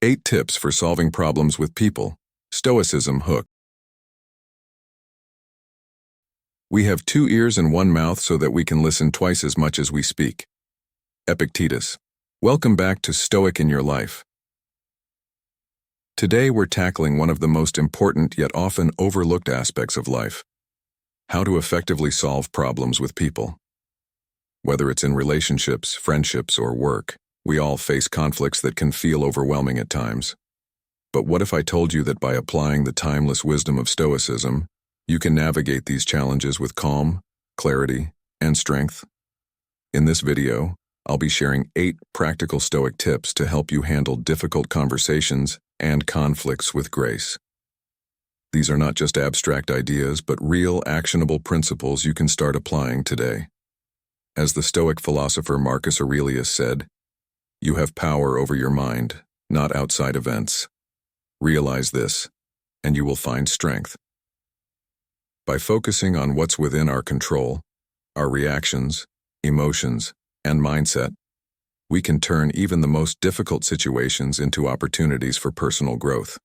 8 Tips for Solving Problems with People. Stoicism Hook. We have 2 ears and 1 mouth so that we can listen twice as much as we speak. Epictetus. Welcome back to Stoic in Your Life. Today we're tackling one of the most important yet often overlooked aspects of life: how to effectively solve problems with people. Whether it's in relationships, friendships, or work, we all face conflicts that can feel overwhelming at times. But what if I told you that by applying the timeless wisdom of Stoicism, you can navigate these challenges with calm, clarity, and strength? In this video, I'll be sharing 8 practical Stoic tips to help you handle difficult conversations and conflicts with grace. These are not just abstract ideas, but real, actionable principles you can start applying today. As the Stoic philosopher Marcus Aurelius said, "You have power over your mind, not outside events. Realize this, and you will find strength." By focusing on what's within our control, our reactions, emotions, and mindset, we can turn even the most difficult situations into opportunities for personal growth.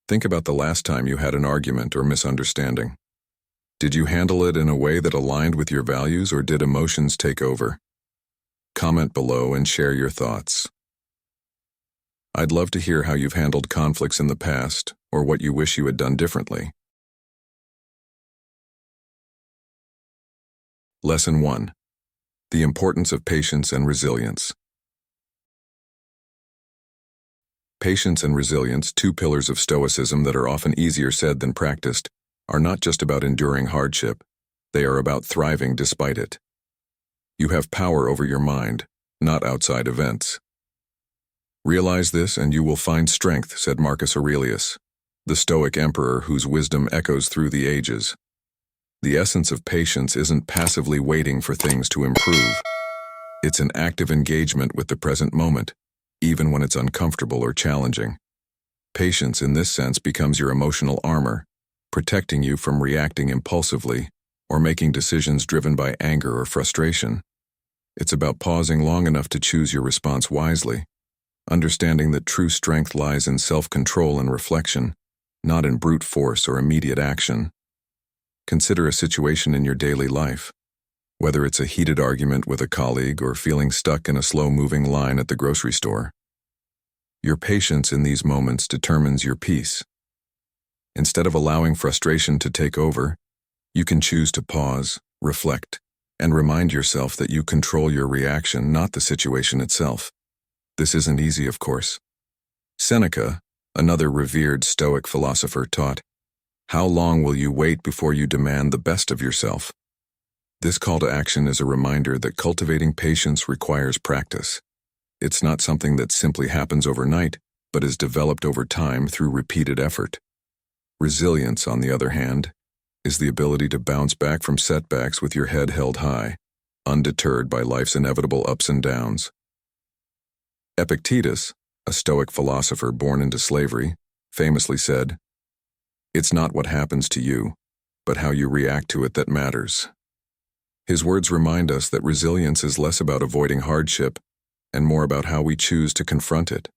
Think about the last time you had an argument or misunderstanding. Did you handle it in a way that aligned with your values, or did emotions take over? Comment below and share your thoughts. I'd love to hear how you've handled conflicts in the past, or what you wish you had done differently. Lesson 1. The importance of patience and resilience. Patience and resilience, 2 pillars of Stoicism that are often easier said than practiced, are not just about enduring hardship, they are about thriving despite it. You have power over your mind, not outside events. Realize this and you will find strength, said Marcus Aurelius, the Stoic emperor whose wisdom echoes through the ages. The essence of patience isn't passively waiting for things to improve. It's an active engagement with the present moment, even when it's uncomfortable or challenging. Patience in this sense becomes your emotional armor, protecting you from reacting impulsively or making decisions driven by anger or frustration. It's about pausing long enough to choose your response wisely, understanding that true strength lies in self-control and reflection, not in brute force or immediate action. Consider a situation in your daily life, whether it's a heated argument with a colleague or feeling stuck in a slow-moving line at the grocery store. Your patience in these moments determines your peace. Instead of allowing frustration to take over, you can choose to pause, reflect, and remind yourself that you control your reaction, not the situation itself. This isn't easy, of course. Seneca, another revered Stoic philosopher, taught, "How long will you wait before you demand the best of yourself?" This call to action is a reminder that cultivating patience requires practice. It's not something that simply happens overnight, but is developed over time through repeated effort. Resilience, on the other hand, is the ability to bounce back from setbacks with your head held high, undeterred by life's inevitable ups and downs. Epictetus, a Stoic philosopher born into slavery, famously said, "It's not what happens to you, but how you react to it that matters." His words remind us that resilience is less about avoiding hardship and more about how we choose to confront it.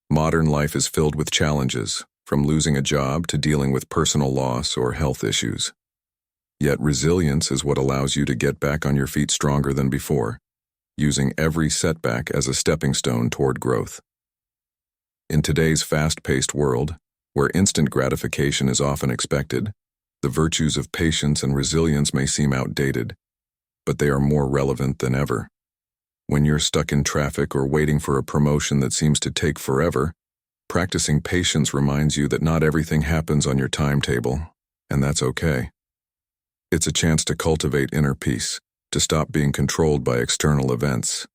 Modern life is filled with challenges, from losing a job to dealing with personal loss or health issues. Yet resilience is what allows you to get back on your feet stronger than before, using every setback as a stepping stone toward growth. In today's fast-paced world, where instant gratification is often expected, the virtues of patience and resilience may seem outdated, but they are more relevant than ever. When you're stuck in traffic or waiting for a promotion that seems to take forever, practicing patience reminds you that not everything happens on your timetable, and that's okay. It's a chance to cultivate inner peace, to stop being controlled by external events.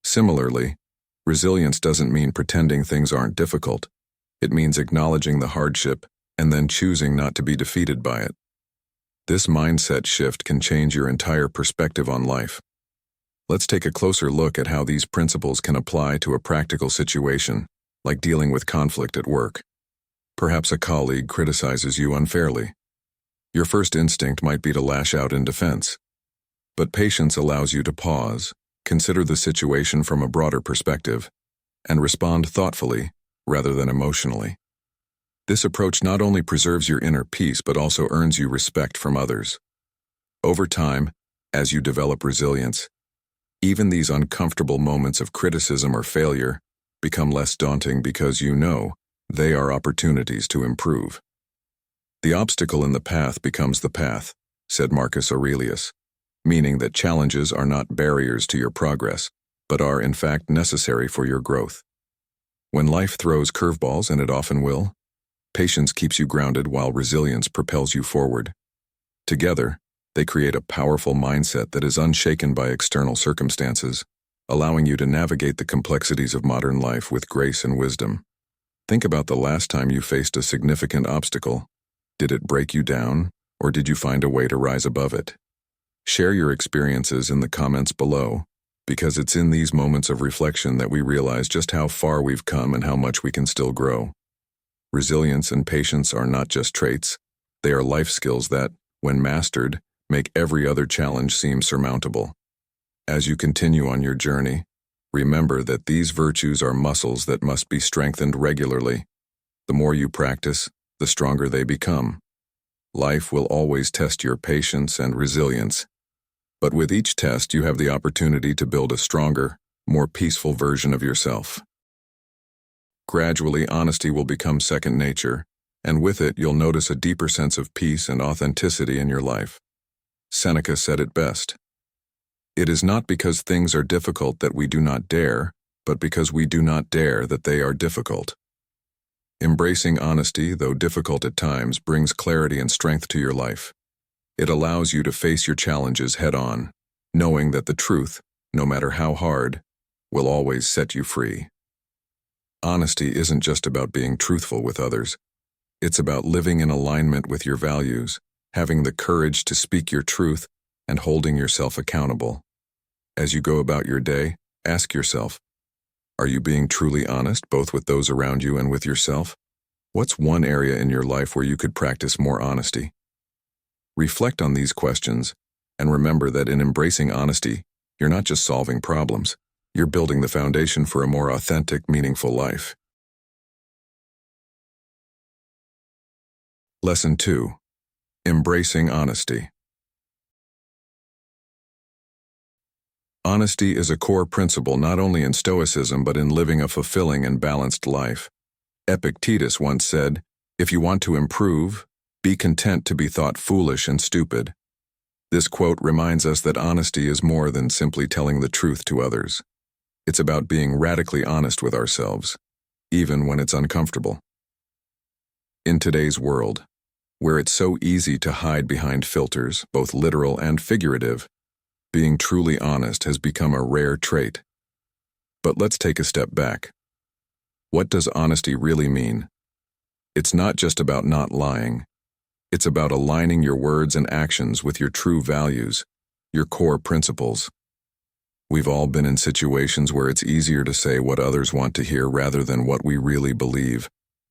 Similarly, resilience doesn't mean pretending things aren't difficult. It means acknowledging the hardship and then choosing not to be defeated by it. This mindset shift can change your entire perspective on life. Let's take a closer look at how these principles can apply to a practical situation, like dealing with conflict at work. Perhaps a colleague criticizes you unfairly. Your first instinct might be to lash out in defense. But patience allows you to pause, consider the situation from a broader perspective, and respond thoughtfully, rather than emotionally. This approach not only preserves your inner peace but also earns you respect from others. Over time, as you develop resilience, even these uncomfortable moments of criticism or failure become less daunting because you know they are opportunities to improve. The obstacle in the path becomes the path, said Marcus Aurelius, meaning that challenges are not barriers to your progress, but are in fact necessary for your growth. When life throws curveballs, and it often will, patience keeps you grounded while resilience propels you forward. Together, they create a powerful mindset that is unshaken by external circumstances, allowing you to navigate the complexities of modern life with grace and wisdom. Think about the last time you faced a significant obstacle. Did it break you down, or did you find a way to rise above it? Share your experiences in the comments below, because it's in these moments of reflection that we realize just how far we've come and how much we can still grow. Resilience and patience are not just traits, they are life skills that, when mastered, make every other challenge seem surmountable. As you continue on your journey, remember that these virtues are muscles that must be strengthened regularly. The more you practice, the stronger they become. Life will always test your patience and resilience, but with each test you have the opportunity to build a stronger, more peaceful version of yourself. Gradually, honesty will become second nature, and with it you'll notice a deeper sense of peace and authenticity in your life. Seneca said it best. It is not because things are difficult that we do not dare, but because we do not dare that they are difficult. Embracing honesty, though difficult at times, brings clarity and strength to your life. It allows you to face your challenges head-on, knowing that the truth, no matter how hard, will always set you free. Honesty isn't just about being truthful with others. It's about living in alignment with your values, having the courage to speak your truth, and holding yourself accountable. As you go about your day, ask yourself, are you being truly honest both with those around you and with yourself? What's one area in your life where you could practice more honesty? Reflect on these questions, and remember that in embracing honesty, you're not just solving problems, you're building the foundation for a more authentic, meaningful life. Lesson 2. Embracing honesty. Honesty is a core principle not only in Stoicism but in living a fulfilling and balanced life. Epictetus once said, "If you want to improve, be content to be thought foolish and stupid." This quote reminds us that honesty is more than simply telling the truth to others. It's about being radically honest with ourselves, even when it's uncomfortable. In today's world, where it's so easy to hide behind filters, both literal and figurative, being truly honest has become a rare trait. But let's take a step back. What does honesty really mean? It's not just about not lying. It's about aligning your words and actions with your true values, your core principles. We've all been in situations where it's easier to say what others want to hear rather than what we really believe,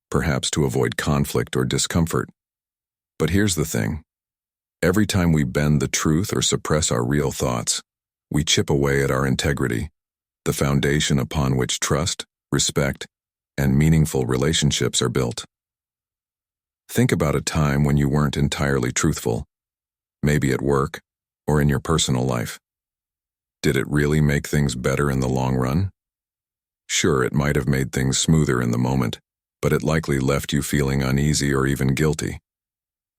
perhaps to avoid conflict or discomfort. But here's the thing. Every time we bend the truth or suppress our real thoughts, we chip away at our integrity, the foundation upon which trust, respect, and meaningful relationships are built. Think about a time when you weren't entirely truthful, maybe at work or in your personal life. Did it really make things better in the long run? Sure, it might have made things smoother in the moment, but it likely left you feeling uneasy or even guilty.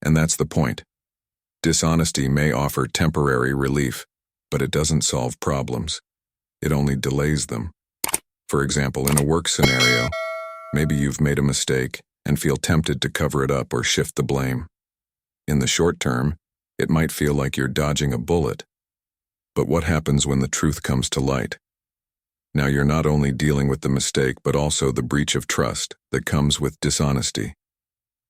And that's the point. Dishonesty may offer temporary relief, but it doesn't solve problems. It only delays them. For example, in a work scenario, maybe you've made a mistake and feel tempted to cover it up or shift the blame. In the short term, it might feel like you're dodging a bullet. But what happens when the truth comes to light? Now you're not only dealing with the mistake but also the breach of trust that comes with dishonesty.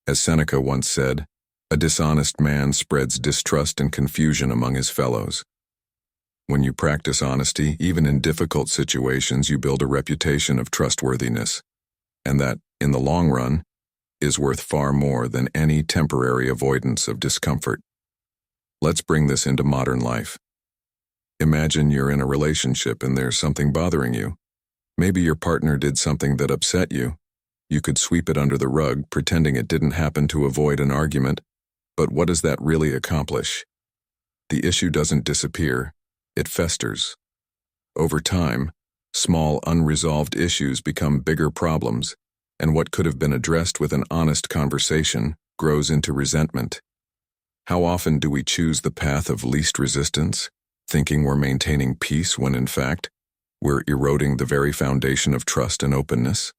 As Seneca once said, "A dishonest man spreads distrust and confusion among his fellows." When you practice honesty, even in difficult situations, you build a reputation of trustworthiness, and that, in the long run, is worth far more than any temporary avoidance of discomfort. Let's bring this into modern life. Imagine you're in a relationship and there's something bothering you. Maybe your partner did something that upset you. You could sweep it under the rug, pretending it didn't happen to avoid an argument, but what does that really accomplish? The issue doesn't disappear, it festers. Over time, small unresolved issues become bigger problems, and what could have been addressed with an honest conversation grows into resentment. How often do we choose the path of least resistance, thinking we're maintaining peace when in fact, we're eroding the very foundation of trust and openness?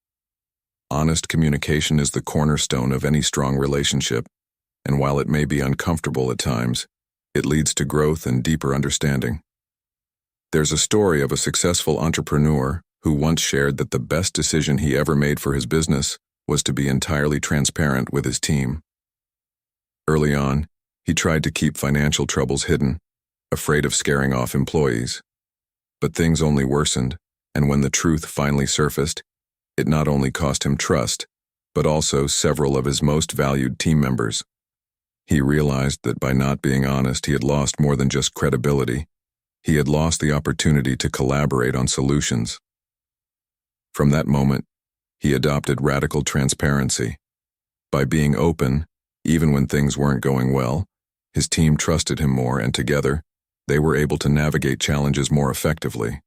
Honest communication is the cornerstone of any strong relationship, and while it may be uncomfortable at times, it leads to growth and deeper understanding. There's a story of a successful entrepreneur who once shared that the best decision he ever made for his business was to be entirely transparent with his team. Early on, he tried to keep financial troubles hidden, afraid of scaring off employees. But things only worsened, and when the truth finally surfaced, it not only cost him trust, but also several of his most valued team members. He realized that by not being honest, he had lost more than just credibility. He had lost the opportunity to collaborate on solutions. From that moment, he adopted radical transparency. By being open, even when things weren't going well, his team trusted him more, and together, they were able to navigate challenges more effectively.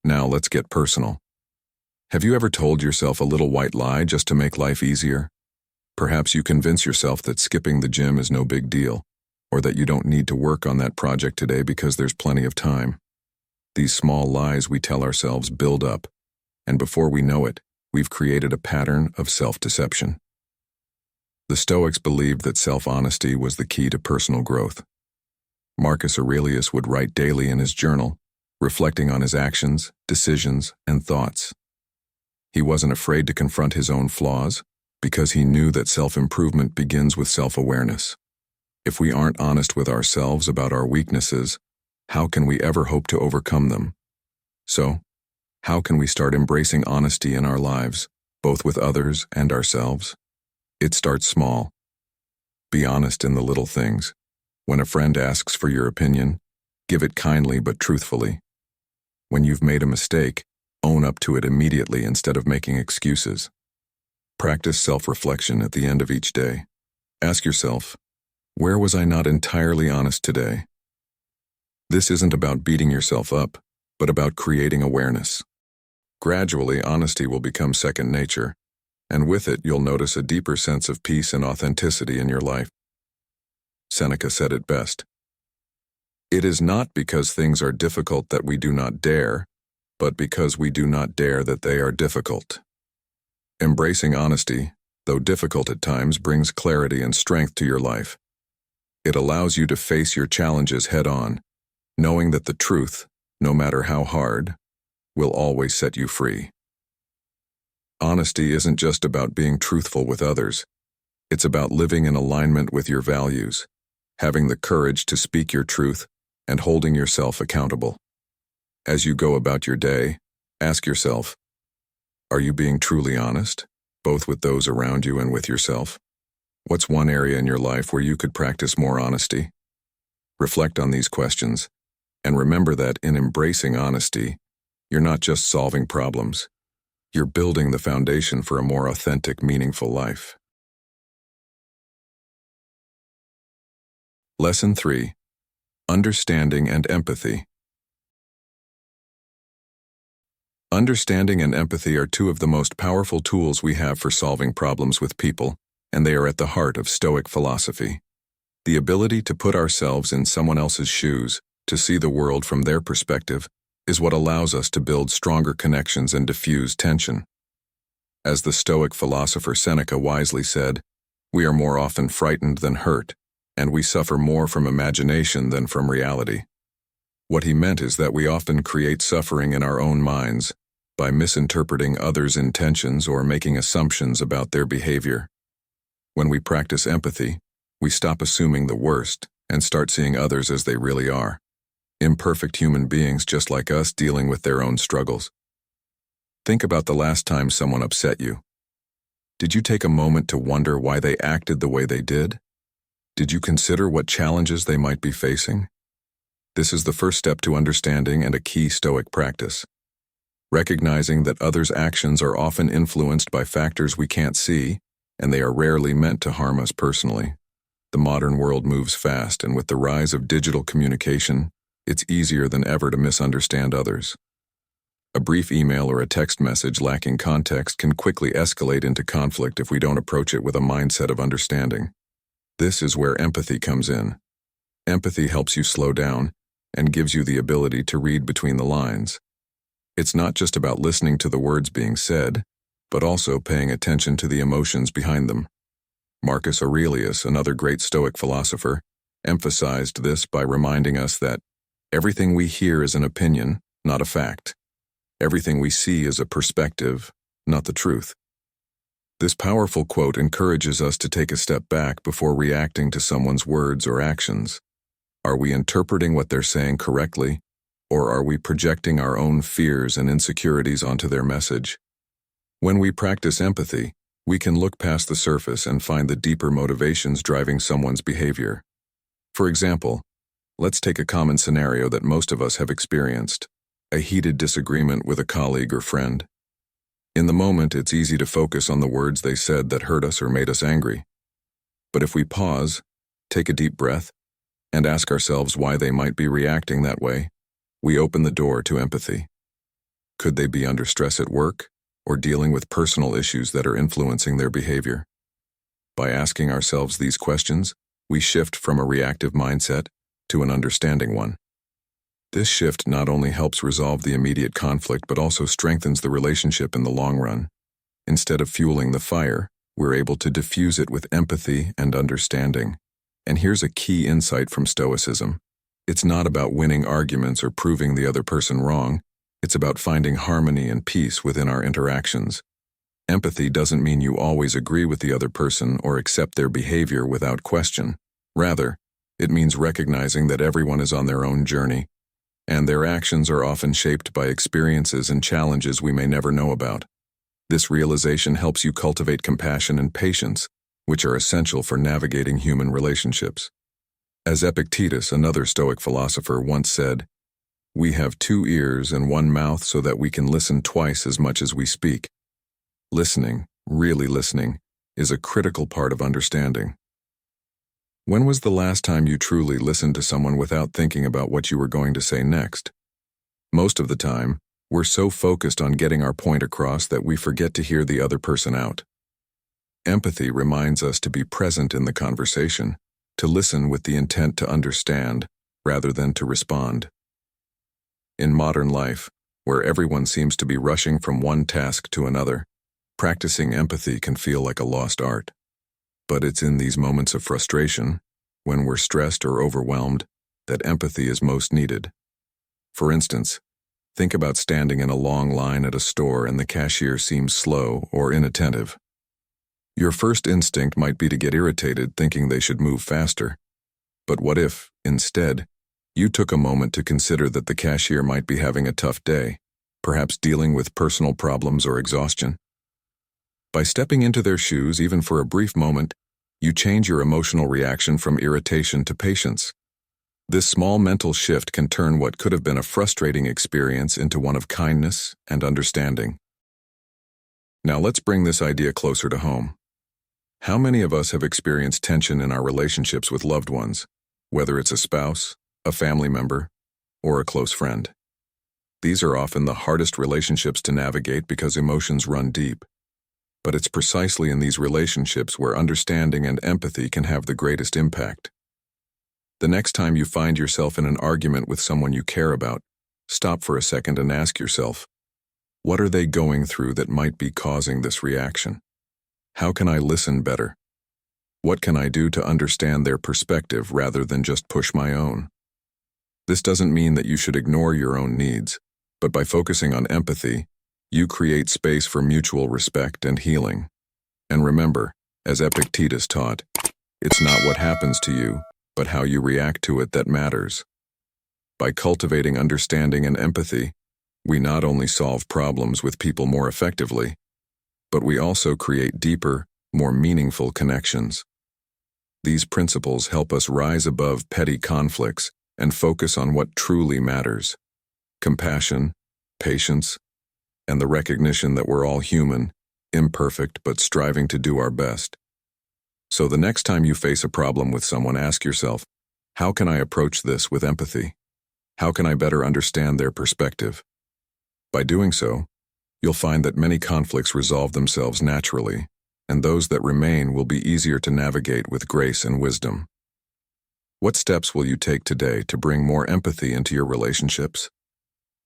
Now let's get personal. Have you ever told yourself a little white lie just to make life easier? Perhaps you convince yourself that skipping the gym is no big deal, or that you don't need to work on that project today because there's plenty of time. These small lies we tell ourselves build up, and before we know it, we've created a pattern of self-deception. The Stoics believed that self-honesty was the key to personal growth. Marcus Aurelius would write daily in his journal, reflecting on his actions, decisions, and thoughts. He wasn't afraid to confront his own flaws, because he knew that self-improvement begins with self-awareness. If we aren't honest with ourselves about our weaknesses, how can we ever hope to overcome them? So, how can we start embracing honesty in our lives, both with others and ourselves? It starts small. Be honest in the little things. When a friend asks for your opinion, give it kindly but truthfully. When you've made a mistake, own up to it immediately instead of making excuses. Practice self-reflection at the end of each day. Ask yourself, where was I not entirely honest today? This isn't about beating yourself up, but about creating awareness. Gradually, honesty will become second nature, and with it, you'll notice a deeper sense of peace and authenticity in your life. Seneca said it best. It is not because things are difficult that we do not dare, but because we do not dare that they are difficult. Embracing honesty, though difficult at times, brings clarity and strength to your life. It allows you to face your challenges head-on, knowing that the truth, no matter how hard, will always set you free. Honesty isn't just about being truthful with others. It's about living in alignment with your values, having the courage to speak your truth, and holding yourself accountable. As you go about your day, ask yourself, are you being truly honest, both with those around you and with yourself? What's one area in your life where you could practice more honesty? Reflect on these questions, and remember that in embracing honesty, you're not just solving problems. You're building the foundation for a more authentic, meaningful life. Lesson 3. Understanding and Empathy. Understanding and empathy are two of the most powerful tools we have for solving problems with people, and they are at the heart of Stoic philosophy. The ability to put ourselves in someone else's shoes, to see the world from their perspective, is what allows us to build stronger connections and diffuse tension. As the Stoic philosopher Seneca wisely said, we are more often frightened than hurt, and we suffer more from imagination than from reality. What he meant is that we often create suffering in our own minds by misinterpreting others' intentions or making assumptions about their behavior. When we practice empathy, we stop assuming the worst and start seeing others as they really are. Imperfect human beings just like us dealing with their own struggles. Think about the last time someone upset you. Did you take a moment to wonder why they acted the way they did? Did you consider what challenges they might be facing? This is the first step to understanding and a key Stoic practice. recognizing that others' actions are often influenced by factors we can't see, and they are rarely meant to harm us personally. The modern world moves fast, and with the rise of digital communication, it's easier than ever to misunderstand others. A brief email or a text message lacking context can quickly escalate into conflict if we don't approach it with a mindset of understanding. This is where empathy comes in. Empathy helps you slow down and gives you the ability to read between the lines. It's not just about listening to the words being said, but also paying attention to the emotions behind them. Marcus Aurelius, another great Stoic philosopher, emphasized this by reminding us that everything we hear is an opinion, not a fact. Everything we see is a perspective, not the truth. This powerful quote encourages us to take a step back before reacting to someone's words or actions. Are we interpreting what they're saying correctly, or are we projecting our own fears and insecurities onto their message? When we practice empathy, we can look past the surface and find the deeper motivations driving someone's behavior. For example, let's take a common scenario that most of us have experienced: a heated disagreement with a colleague or friend. In the moment, it's easy to focus on the words they said that hurt us or made us angry. But if we pause, take a deep breath, and ask ourselves why they might be reacting that way, we open the door to empathy. Could they be under stress at work, or dealing with personal issues that are influencing their behavior? By asking ourselves these questions, we shift from a reactive mindset to an understanding one. This shift not only helps resolve the immediate conflict but also strengthens the relationship in the long run. Instead of fueling the fire, we're able to diffuse it with empathy and understanding. And here's a key insight from Stoicism. It's not about winning arguments or proving the other person wrong. It's about finding harmony and peace within our interactions. Empathy doesn't mean you always agree with the other person or accept their behavior without question. Rather, it means recognizing that everyone is on their own journey, and their actions are often shaped by experiences and challenges we may never know about. This realization helps you cultivate compassion and patience, which are essential for navigating human relationships. As Epictetus, another Stoic philosopher, once said, "We have 2 ears and 1 mouth so that we can listen twice as much as we speak." Listening, really listening, is a critical part of understanding. When was the last time you truly listened to someone without thinking about what you were going to say next? Most of the time, we're so focused on getting our point across that we forget to hear the other person out. Empathy reminds us to be present in the conversation, to listen with the intent to understand, rather than to respond. In modern life, where everyone seems to be rushing from one task to another, practicing empathy can feel like a lost art. But it's in these moments of frustration, when we're stressed or overwhelmed, that empathy is most needed. For instance, think about standing in a long line at a store and the cashier seems slow or inattentive. Your first instinct might be to get irritated, thinking they should move faster. But what if, instead, you took a moment to consider that the cashier might be having a tough day, perhaps dealing with personal problems or exhaustion? By stepping into their shoes, even for a brief moment, you change your emotional reaction from irritation to patience. This small mental shift can turn what could have been a frustrating experience into one of kindness and understanding. Now let's bring this idea closer to home. How many of us have experienced tension in our relationships with loved ones, whether it's a spouse, a family member, or a close friend? These are often the hardest relationships to navigate because emotions run deep. But it's precisely in these relationships where understanding and empathy can have the greatest impact. The next time you find yourself in an argument with someone you care about, stop for a second and ask yourself, what are they going through that might be causing this reaction? How can I listen better? What can I do to understand their perspective rather than just push my own? This doesn't mean that you should ignore your own needs, but by focusing on empathy, you create space for mutual respect and healing. And remember, as Epictetus taught, it's not what happens to you, but how you react to it that matters. By cultivating understanding and empathy, we not only solve problems with people more effectively, but we also create deeper, more meaningful connections. These principles help us rise above petty conflicts and focus on what truly matters: compassion, patience, and the recognition that we're all human, imperfect, but striving to do our best. So the next time you face a problem with someone, ask yourself, how can I approach this with empathy? How can I better understand their perspective? By doing so, you'll find that many conflicts resolve themselves naturally, and those that remain will be easier to navigate with grace and wisdom. What steps will you take today to bring more empathy into your relationships?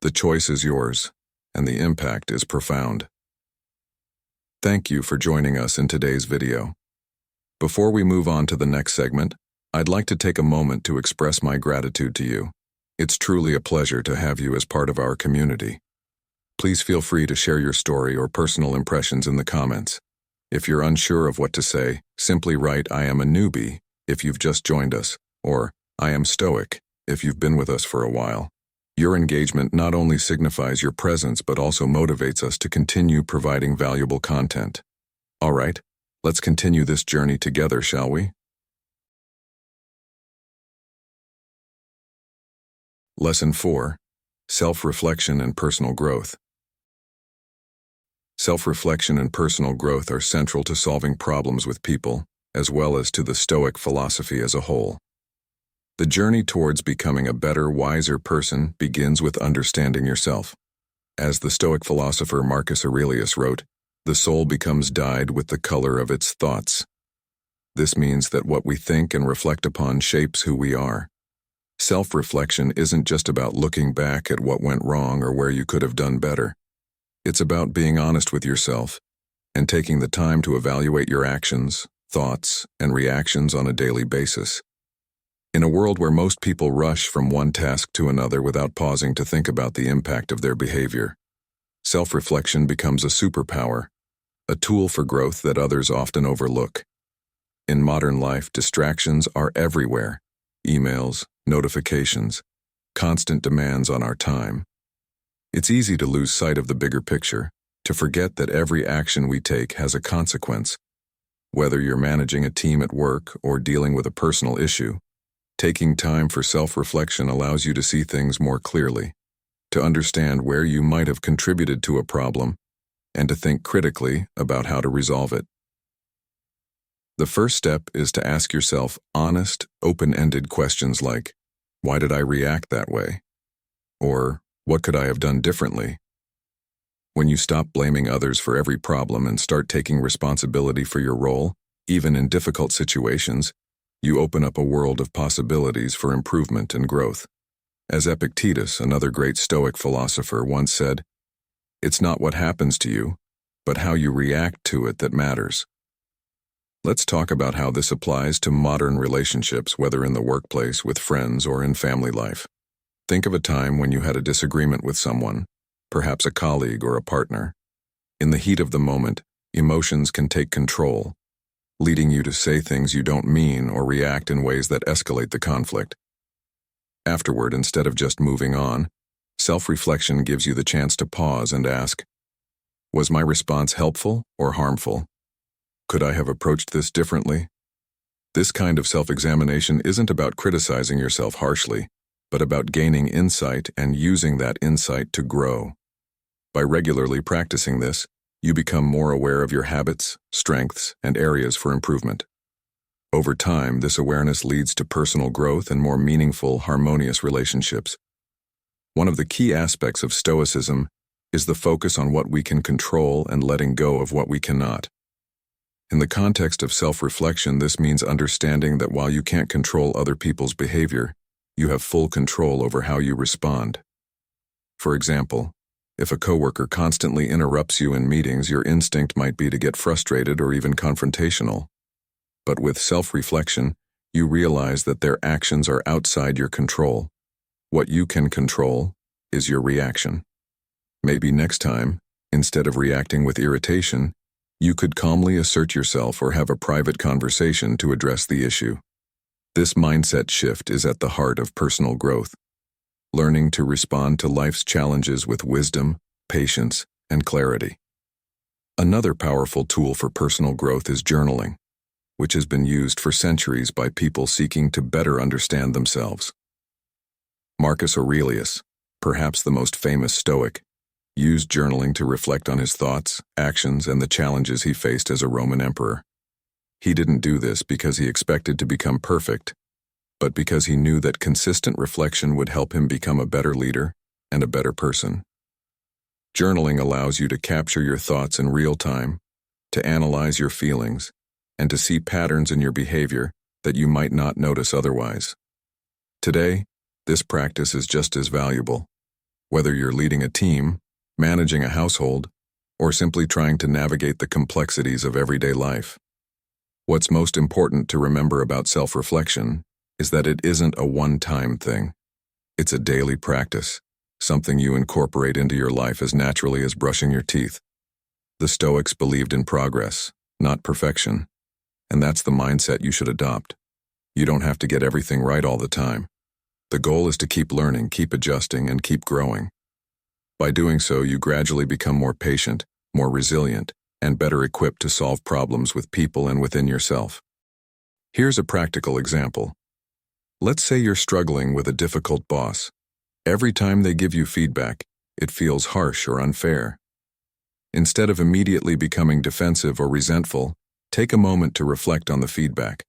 The choice is yours, and the impact is profound. Thank you for joining us in today's video. Before we move on to the next segment, I'd like to take a moment to express my gratitude to you. It's truly a pleasure to have you as part of our community. Please feel free to share your story or personal impressions in the comments. If you're unsure of what to say, simply write "I am a newbie" if you've just joined us, or "I am Stoic" if you've been with us for a while. Your engagement not only signifies your presence but also motivates us to continue providing valuable content. All right, let's continue this journey together, shall we? Lesson 4. Self-reflection and personal growth. Self-reflection and personal growth are central to solving problems with people, as well as to the Stoic philosophy as a whole. The journey towards becoming a better, wiser person begins with understanding yourself. As the Stoic philosopher Marcus Aurelius wrote, "The soul becomes dyed with the color of its thoughts." This means that what we think and reflect upon shapes who we are. Self-reflection isn't just about looking back at what went wrong or where you could have done better. It's about being honest with yourself and taking the time to evaluate your actions, thoughts, and reactions on a daily basis. In a world where most people rush from one task to another without pausing to think about the impact of their behavior, self-reflection becomes a superpower, a tool for growth that others often overlook. In modern life, distractions are everywhere: emails, notifications, constant demands on our time. It's easy to lose sight of the bigger picture, to forget that every action we take has a consequence. Whether you're managing a team at work or dealing with a personal issue, taking time for self-reflection allows you to see things more clearly, to understand where you might have contributed to a problem, and to think critically about how to resolve it. The first step is to ask yourself honest, open-ended questions like, "Why did I react that way?" Or, "What could I have done differently?" When you stop blaming others for every problem and start taking responsibility for your role, even in difficult situations, you open up a world of possibilities for improvement and growth. As Epictetus, another great Stoic philosopher, once said, "It's not what happens to you, but how you react to it that matters." Let's talk about how this applies to modern relationships, whether in the workplace, with friends, or in family life. Think of a time when you had a disagreement with someone, perhaps a colleague or a partner. In the heat of the moment, emotions can take control, leading you to say things you don't mean or react in ways that escalate the conflict. Afterward, instead of just moving on, self-reflection gives you the chance to pause and ask, was my response helpful or harmful? Could I have approached this differently? This kind of self-examination isn't about criticizing yourself harshly, but about gaining insight and using that insight to grow. By regularly practicing this, you become more aware of your habits, strengths, and areas for improvement. Over time, this awareness leads to personal growth and more meaningful, harmonious relationships. One of the key aspects of Stoicism is the focus on what we can control and letting go of what we cannot. In the context of self-reflection, this means understanding that while you can't control other people's behavior, you have full control over how you respond. For example, if a coworker constantly interrupts you in meetings, your instinct might be to get frustrated or even confrontational. But with self-reflection, you realize that their actions are outside your control. What you can control is your reaction. Maybe next time, instead of reacting with irritation, you could calmly assert yourself or have a private conversation to address the issue. This mindset shift is at the heart of personal growth, learning to respond to life's challenges with wisdom, patience, and clarity. Another powerful tool for personal growth is journaling, which has been used for centuries by people seeking to better understand themselves. Marcus Aurelius, perhaps the most famous Stoic, used journaling to reflect on his thoughts, actions, and the challenges he faced as a Roman emperor. He didn't do this because he expected to become perfect, but because he knew that consistent reflection would help him become a better leader and a better person. Journaling allows you to capture your thoughts in real time, to analyze your feelings, and to see patterns in your behavior that you might not notice otherwise. Today, this practice is just as valuable, whether you're leading a team, managing a household, or simply trying to navigate the complexities of everyday life. What's most important to remember about self-reflection is that it isn't a one-time thing. It's a daily practice, something you incorporate into your life as naturally as brushing your teeth. The Stoics believed in progress, not perfection, and that's the mindset you should adopt. You don't have to get everything right all the time. The goal is to keep learning, keep adjusting, and keep growing. By doing so, you gradually become more patient, more resilient, and better equipped to solve problems with people and within yourself. Here's a practical example. Let's say you're struggling with a difficult boss. Every time they give you feedback, it feels harsh or unfair. Instead of immediately becoming defensive or resentful, take a moment to reflect on the feedback.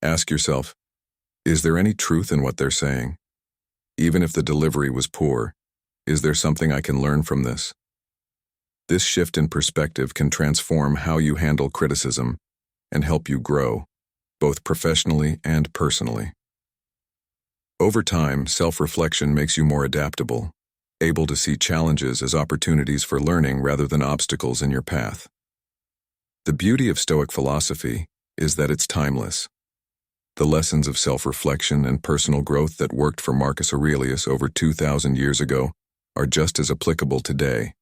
Ask yourself, is there any truth in what they're saying? Even if the delivery was poor, is there something I can learn from this? This shift in perspective can transform how you handle criticism and help you grow, both professionally and personally. Over time, self-reflection makes you more adaptable, able to see challenges as opportunities for learning rather than obstacles in your path. The beauty of Stoic philosophy is that it's timeless. The lessons of self-reflection and personal growth that worked for Marcus Aurelius over 2,000 years ago are just as applicable today.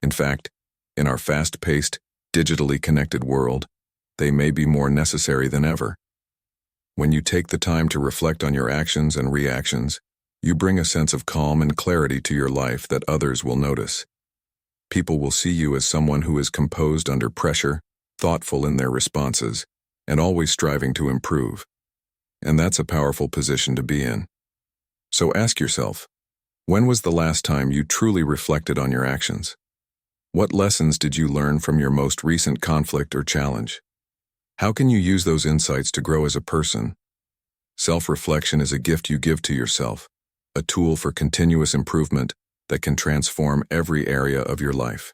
In fact, in our fast-paced, digitally connected world, they may be more necessary than ever. When you take the time to reflect on your actions and reactions, you bring a sense of calm and clarity to your life that others will notice. People will see you as someone who is composed under pressure, thoughtful in their responses, and always striving to improve. And that's a powerful position to be in. So ask yourself, when was the last time you truly reflected on your actions? What lessons did you learn from your most recent conflict or challenge? How can you use those insights to grow as a person? Self-reflection is a gift you give to yourself, a tool for continuous improvement that can transform every area of your life.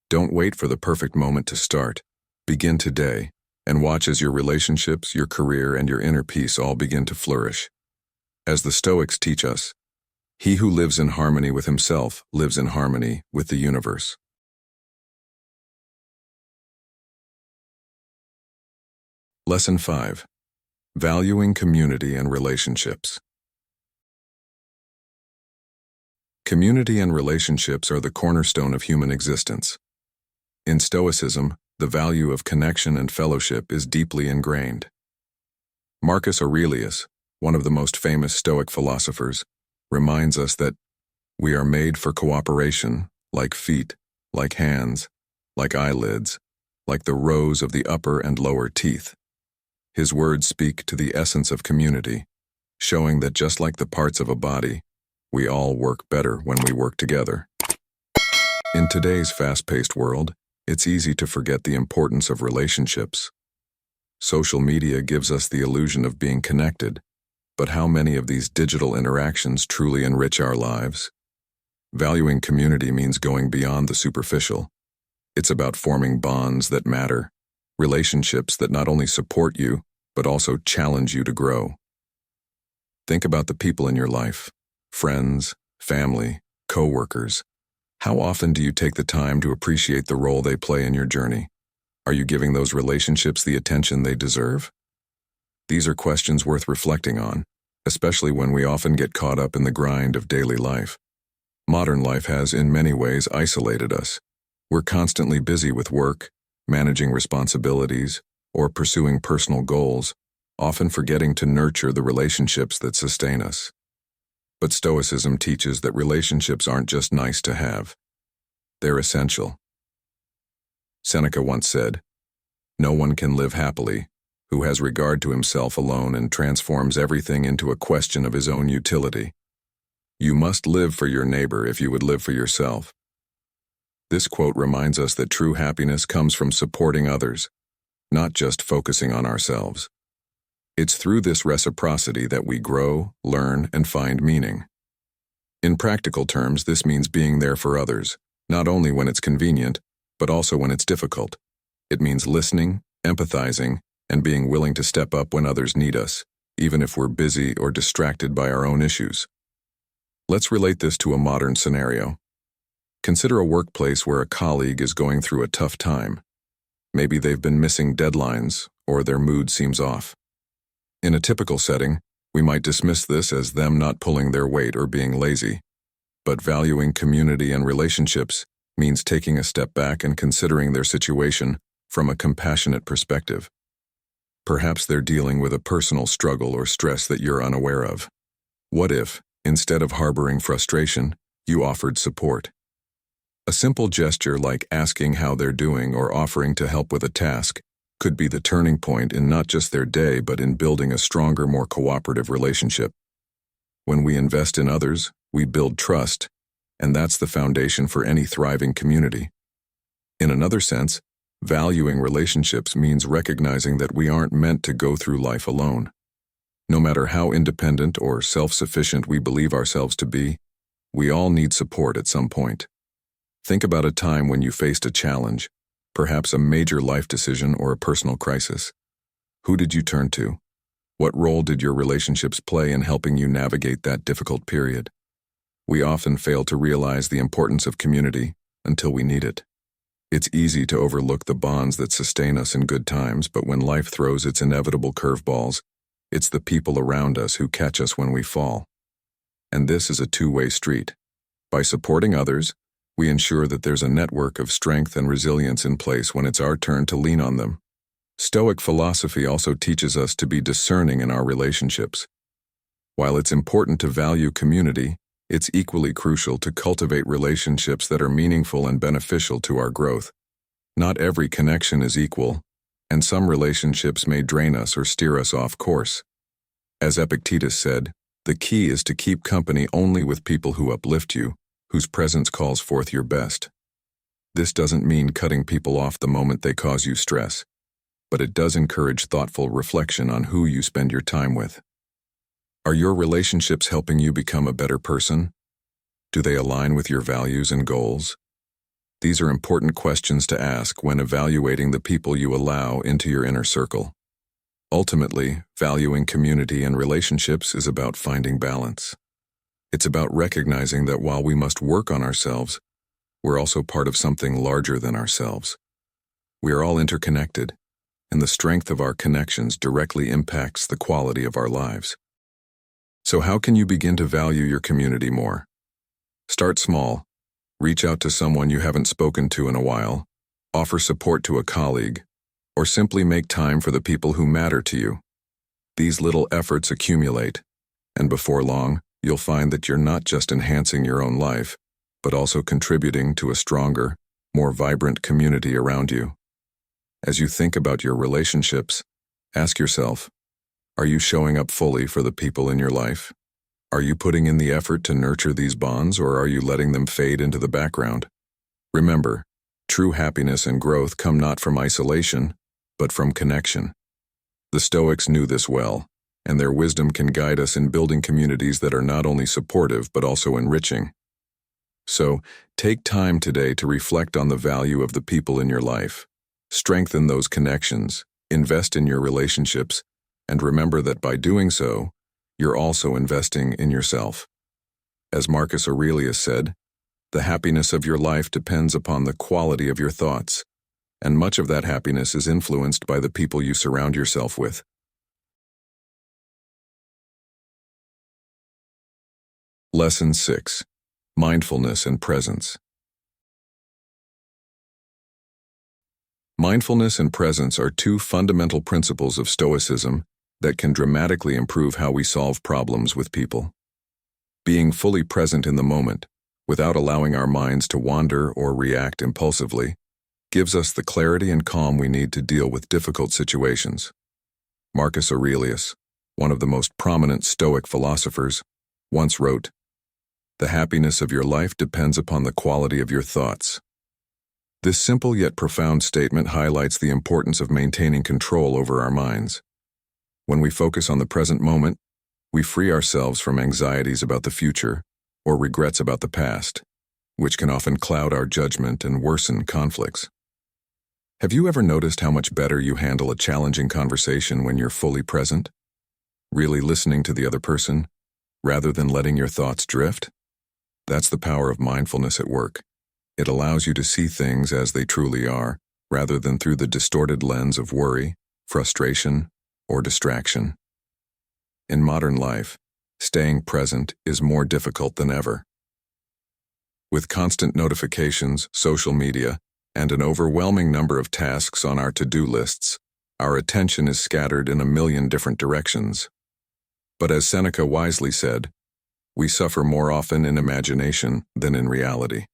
Don't wait for the perfect moment to start. Begin today, and watch as your relationships, your career, and your inner peace all begin to flourish. As the Stoics teach us, he who lives in harmony with himself lives in harmony with the universe. Lesson 5. Valuing community and relationships. Community and relationships are the cornerstone of human existence. In Stoicism, the value of connection and fellowship is deeply ingrained. Marcus Aurelius, one of the most famous Stoic philosophers, reminds us that we are made for cooperation, like feet, like hands, like eyelids, like the rows of the upper and lower teeth. His words speak to the essence of community, showing that just like the parts of a body, we all work better when we work together. In today's fast-paced world, it's easy to forget the importance of relationships. Social media gives us the illusion of being connected, but how many of these digital interactions truly enrich our lives? Valuing community means going beyond the superficial. It's about forming bonds that matter, relationships that not only support you, but also challenge you to grow. Think about the people in your life, friends, family, co-workers. How often do you take the time to appreciate the role they play in your journey? Are you giving those relationships the attention they deserve? These are questions worth reflecting on, especially when we often get caught up in the grind of daily life. Modern life has, in many ways, isolated us. We're constantly busy with work, managing responsibilities, or pursuing personal goals, often forgetting to nurture the relationships that sustain us. But Stoicism teaches that relationships aren't just nice to have. They're essential. Seneca once said, "No one can live happily who has regard to himself alone and transforms everything into a question of his own utility." You must live for your neighbor if you would live for yourself. This quote reminds us that true happiness comes from supporting others, not just focusing on ourselves. It's through this reciprocity that we grow, learn, and find meaning. In practical terms, this means being there for others, not only when it's convenient, but also when it's difficult. It means listening, empathizing, and being willing to step up when others need us, even if we're busy or distracted by our own issues. Let's relate this to a modern scenario. Consider a workplace where a colleague is going through a tough time. Maybe they've been missing deadlines, or their mood seems off. In a typical setting, we might dismiss this as them not pulling their weight or being lazy. But valuing community and relationships means taking a step back and considering their situation from a compassionate perspective. Perhaps they're dealing with a personal struggle or stress that you're unaware of. What if, instead of harboring frustration, you offered support? A simple gesture like asking how they're doing or offering to help with a task could be the turning point in not just their day but in building a stronger, more cooperative relationship. When we invest in others, we build trust, and that's the foundation for any thriving community. In another sense, valuing relationships means recognizing that we aren't meant to go through life alone. No matter how independent or self-sufficient we believe ourselves to be, we all need support at some point. Think about a time when you faced a challenge, perhaps a major life decision or a personal crisis. Who did you turn to? What role did your relationships play in helping you navigate that difficult period? We often fail to realize the importance of community until we need it. It's easy to overlook the bonds that sustain us in good times, but when life throws its inevitable curveballs, it's the people around us who catch us when we fall. And this is a two-way street. By supporting others, we ensure that there's a network of strength and resilience in place when it's our turn to lean on them. Stoic philosophy also teaches us to be discerning in our relationships. While it's important to value community, it's equally crucial to cultivate relationships that are meaningful and beneficial to our growth. Not every connection is equal, and some relationships may drain us or steer us off course. As Epictetus said, the key is to keep company only with people who uplift you, whose presence calls forth your best. This doesn't mean cutting people off the moment they cause you stress, but it does encourage thoughtful reflection on who you spend your time with. Are your relationships helping you become a better person? Do they align with your values and goals? These are important questions to ask when evaluating the people you allow into your inner circle. Ultimately, valuing community and relationships is about finding balance. It's about recognizing that while we must work on ourselves, we're also part of something larger than ourselves. We are all interconnected, and the strength of our connections directly impacts the quality of our lives. So how can you begin to value your community more? Start small. Reach out to someone you haven't spoken to in a while, offer support to a colleague, or simply make time for the people who matter to you. These little efforts accumulate, and before long, you'll find that you're not just enhancing your own life, but also contributing to a stronger, more vibrant community around you. As you think about your relationships, ask yourself, are you showing up fully for the people in your life? Are you putting in the effort to nurture these bonds, or are you letting them fade into the background? Remember, true happiness and growth come not from isolation, but from connection. The Stoics knew this well, and their wisdom can guide us in building communities that are not only supportive but also enriching. So, take time today to reflect on the value of the people in your life. Strengthen those connections, invest in your relationships, and remember that by doing so, you're also investing in yourself. As Marcus Aurelius said, the happiness of your life depends upon the quality of your thoughts, and much of that happiness is influenced by the people you surround yourself with. Lesson 6. Mindfulness and Presence. Mindfulness and presence are two fundamental principles of Stoicism that can dramatically improve how we solve problems with people. Being fully present in the moment, without allowing our minds to wander or react impulsively, gives us the clarity and calm we need to deal with difficult situations. Marcus Aurelius, one of the most prominent Stoic philosophers, once wrote, The happiness of your life depends upon the quality of your thoughts. This simple yet profound statement highlights the importance of maintaining control over our minds. When we focus on the present moment, we free ourselves from anxieties about the future or regrets about the past, which can often cloud our judgment and worsen conflicts. Have you ever noticed how much better you handle a challenging conversation when you're fully present? Really listening to the other person, rather than letting your thoughts drift? That's the power of mindfulness at work. It allows you to see things as they truly are, rather than through the distorted lens of worry, frustration, or distraction. In modern life, staying present is more difficult than ever. With constant notifications, social media, and an overwhelming number of tasks on our to-do lists, our attention is scattered in a million different directions. But as Seneca wisely said, we suffer more often in imagination than in reality.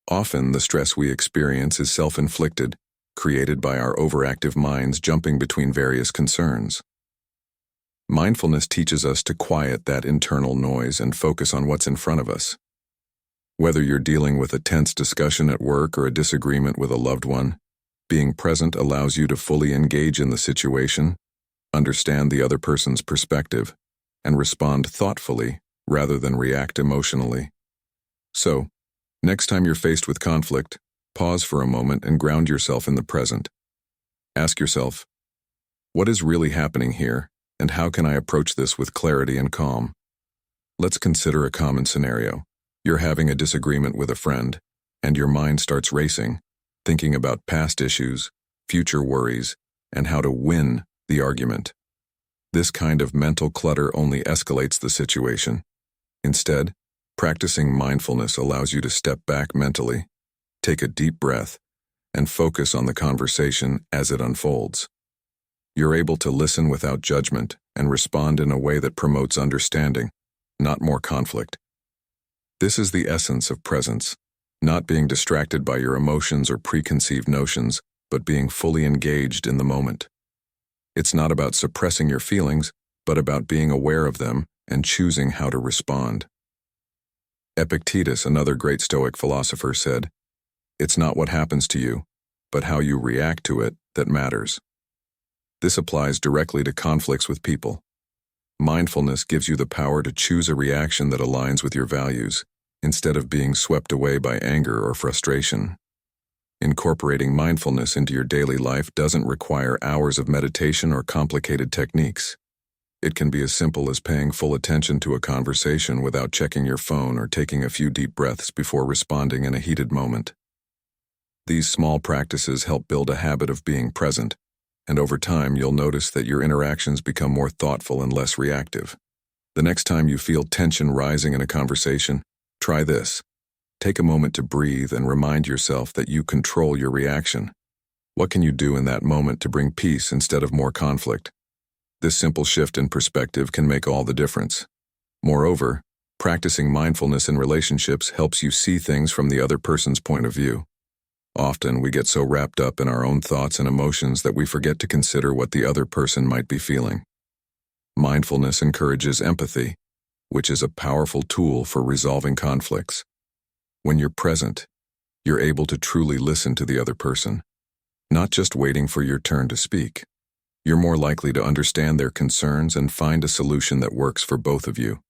Often, the stress we experience is self-inflicted, created by our overactive minds jumping between various concerns. Mindfulness teaches us to quiet that internal noise and focus on what's in front of us. Whether you're dealing with a tense discussion at work or a disagreement with a loved one, being present allows you to fully engage in the situation, understand the other person's perspective, and respond thoughtfully rather than react emotionally. So, next time you're faced with conflict, pause for a moment and ground yourself in the present. Ask yourself, what is really happening here, and how can I approach this with clarity and calm? Let's consider a common scenario. You're having a disagreement with a friend, and your mind starts racing, thinking about past issues, future worries, and how to win the argument. This kind of mental clutter only escalates the situation. Instead, practicing mindfulness allows you to step back mentally, take a deep breath, and focus on the conversation as it unfolds. You're able to listen without judgment and respond in a way that promotes understanding, not more conflict. This is the essence of presence, not being distracted by your emotions or preconceived notions, but being fully engaged in the moment. It's not about suppressing your feelings, but about being aware of them and choosing how to respond. Epictetus, another great Stoic philosopher, said, "It's not what happens to you, but how you react to it that matters." This applies directly to conflicts with people. Mindfulness gives you the power to choose a reaction that aligns with your values, instead of being swept away by anger or frustration. Incorporating mindfulness into your daily life doesn't require hours of meditation or complicated techniques. It can be as simple as paying full attention to a conversation without checking your phone or taking a few deep breaths before responding in a heated moment. These small practices help build a habit of being present, and over time you'll notice that your interactions become more thoughtful and less reactive. The next time you feel tension rising in a conversation, try this. Take a moment to breathe and remind yourself that you control your reaction. What can you do in that moment to bring peace instead of more conflict? This simple shift in perspective can make all the difference. Moreover, practicing mindfulness in relationships helps you see things from the other person's point of view. Often, we get so wrapped up in our own thoughts and emotions that we forget to consider what the other person might be feeling. Mindfulness encourages empathy, which is a powerful tool for resolving conflicts. When you're present, you're able to truly listen to the other person, not just waiting for your turn to speak. You're more likely to understand their concerns and find a solution that works for both of you.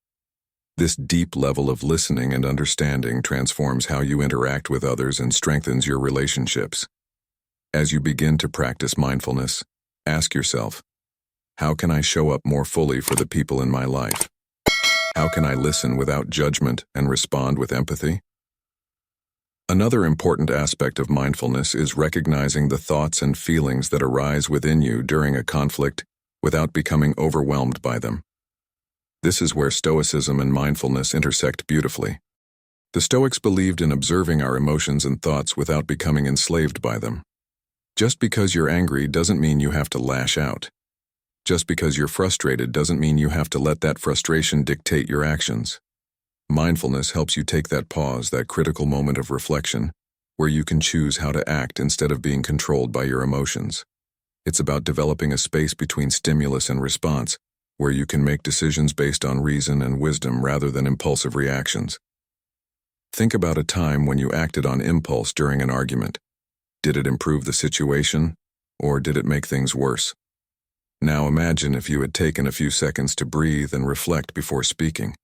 This deep level of listening and understanding transforms how you interact with others and strengthens your relationships. As you begin to practice mindfulness, ask yourself, how can I show up more fully for the people in my life? How can I listen without judgment and respond with empathy? Another important aspect of mindfulness is recognizing the thoughts and feelings that arise within you during a conflict without becoming overwhelmed by them. This is where Stoicism and mindfulness intersect beautifully. The Stoics believed in observing our emotions and thoughts without becoming enslaved by them. Just because you're angry doesn't mean you have to lash out. Just because you're frustrated doesn't mean you have to let that frustration dictate your actions. Mindfulness helps you take that pause, that critical moment of reflection, where you can choose how to act instead of being controlled by your emotions. It's about developing a space between stimulus and response, where you can make decisions based on reason and wisdom rather than impulsive reactions. Think about a time when you acted on impulse during an argument. Did it improve the situation, or did it make things worse? Now imagine if you had taken a few seconds to breathe and reflect before speaking.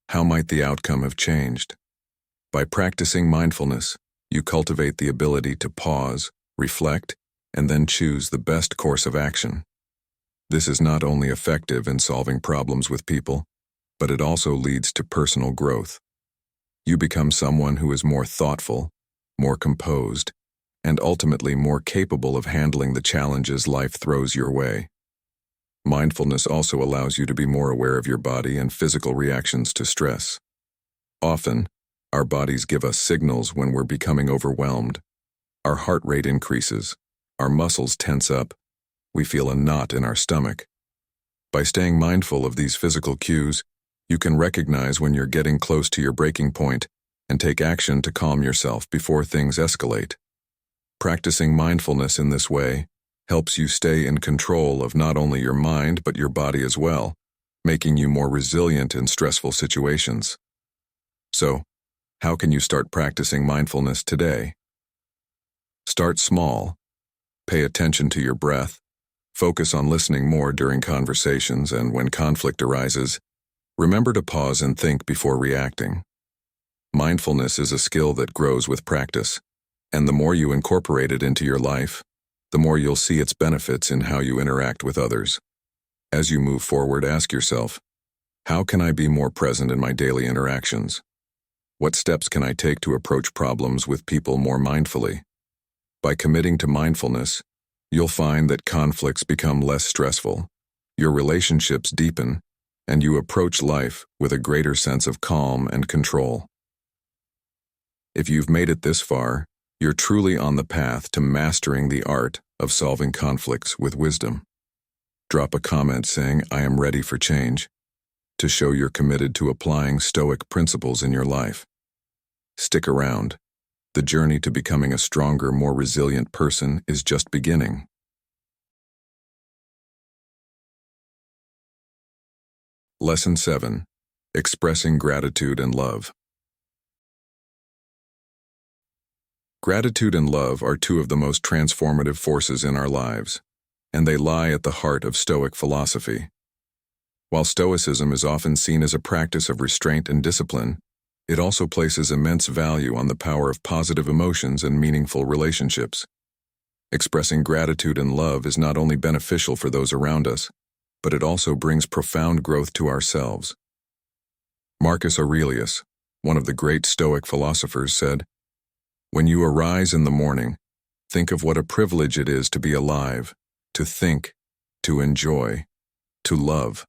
How might the outcome have changed? By practicing mindfulness, you cultivate the ability to pause, reflect, and then choose the best course of action. This is not only effective in solving problems with people, but it also leads to personal growth. You become someone who is more thoughtful, more composed, and ultimately more capable of handling the challenges life throws your way. Mindfulness also allows you to be more aware of your body and physical reactions to stress. Often, our bodies give us signals when we're becoming overwhelmed. Our heart rate increases, our muscles tense up, we feel a knot in our stomach. By staying mindful of these physical cues, you can recognize when you're getting close to your breaking point and take action to calm yourself before things escalate. Practicing mindfulness in this way helps you stay in control of not only your mind but your body as well, making you more resilient in stressful situations. So, how can you start practicing mindfulness today? Start small. Pay attention to your breath. Focus on listening more during conversations, and when conflict arises, remember to pause and think before reacting. Mindfulness is a skill that grows with practice, and the more you incorporate it into your life, the more you'll see its benefits in how you interact with others. As you move forward, ask yourself, how can I be more present in my daily interactions? What steps can I take to approach problems with people more mindfully? By committing to mindfulness, you'll find that conflicts become less stressful, your relationships deepen, and you approach life with a greater sense of calm and control. If you've made it this far, you're truly on the path to mastering the art of solving conflicts with wisdom. Drop a comment saying, "I am ready for change," to show you're committed to applying Stoic principles in your life. Stick around. The journey to becoming a stronger, more resilient person is just beginning. Lesson 7. Expressing gratitude and love. Gratitude and love are two of the most transformative forces in our lives, and they lie at the heart of Stoic philosophy. While Stoicism is often seen as a practice of restraint and discipline, it also places immense value on the power of positive emotions and meaningful relationships. Expressing gratitude and love is not only beneficial for those around us, but it also brings profound growth to ourselves. Marcus Aurelius, one of the great Stoic philosophers, said, "When you arise in the morning, think of what a privilege it is to be alive, to think, to enjoy, to love."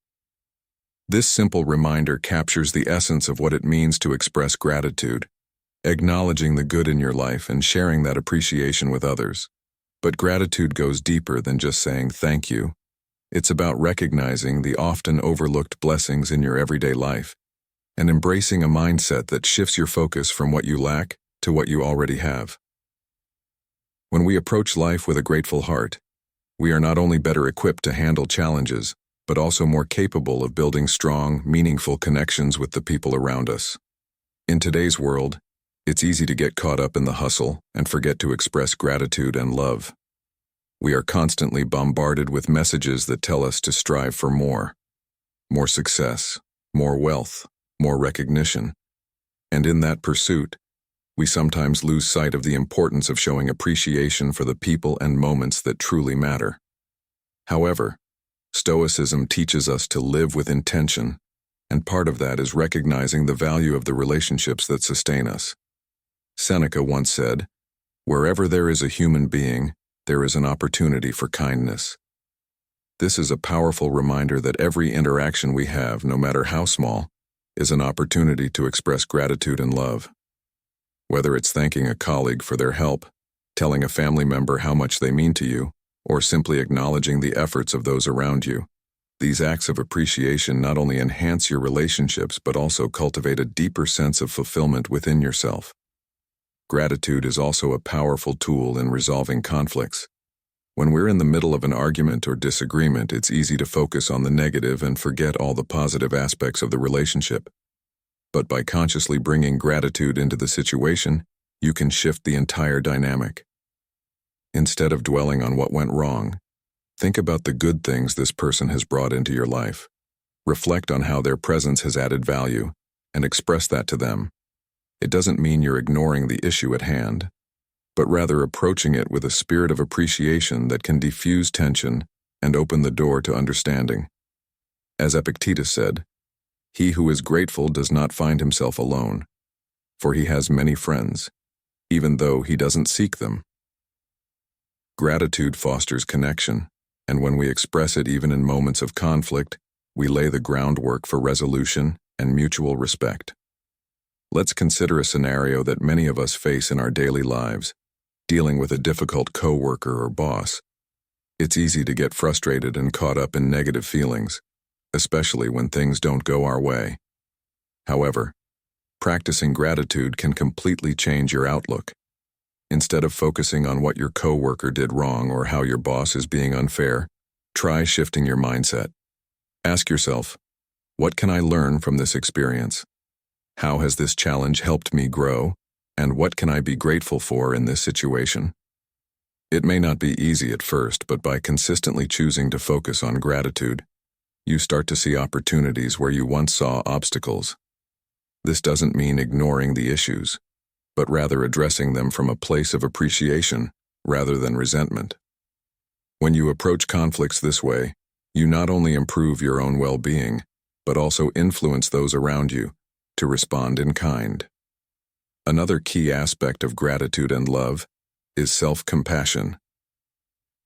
This simple reminder captures the essence of what it means to express gratitude, acknowledging the good in your life and sharing that appreciation with others. But gratitude goes deeper than just saying thank you. It's about recognizing the often overlooked blessings in your everyday life and embracing a mindset that shifts your focus from what you lack to what you already have. When we approach life with a grateful heart, we are not only better equipped to handle challenges, but also more capable of building strong, meaningful connections with the people around us. In today's world, it's easy to get caught up in the hustle and forget to express gratitude and love. We are constantly bombarded with messages that tell us to strive for more success, more wealth, more recognition. And in that pursuit, we sometimes lose sight of the importance of showing appreciation for the people and moments that truly matter. However, Stoicism teaches us to live with intention, and part of that is recognizing the value of the relationships that sustain us. Seneca once said, "Wherever there is a human being, there is an opportunity for kindness." This is a powerful reminder that every interaction we have, no matter how small, is an opportunity to express gratitude and love. Whether it's thanking a colleague for their help, telling a family member how much they mean to you, or simply acknowledging the efforts of those around you, these acts of appreciation not only enhance your relationships but also cultivate a deeper sense of fulfillment within yourself. Gratitude is also a powerful tool in resolving conflicts. When we're in the middle of an argument or disagreement, it's easy to focus on the negative and forget all the positive aspects of the relationship. But by consciously bringing gratitude into the situation, you can shift the entire dynamic. Instead of dwelling on what went wrong, think about the good things this person has brought into your life. Reflect on how their presence has added value, and express that to them. It doesn't mean you're ignoring the issue at hand, but rather approaching it with a spirit of appreciation that can diffuse tension and open the door to understanding. As Epictetus said, "He who is grateful does not find himself alone, for he has many friends, even though he doesn't seek them." Gratitude fosters connection, and when we express it even in moments of conflict, we lay the groundwork for resolution and mutual respect. Let's consider a scenario that many of us face in our daily lives, dealing with a difficult coworker or boss. It's easy to get frustrated and caught up in negative feelings, especially when things don't go our way. However, practicing gratitude can completely change your outlook. Instead of focusing on what your coworker did wrong or how your boss is being unfair, try shifting your mindset. Ask yourself, what can I learn from this experience? How has this challenge helped me grow? And what can I be grateful for in this situation? It may not be easy at first, but by consistently choosing to focus on gratitude, you start to see opportunities where you once saw obstacles. This doesn't mean ignoring the issues, but rather addressing them from a place of appreciation rather than resentment. When you approach conflicts this way, you not only improve your own well-being, but also influence those around you to respond in kind. Another key aspect of gratitude and love is self-compassion.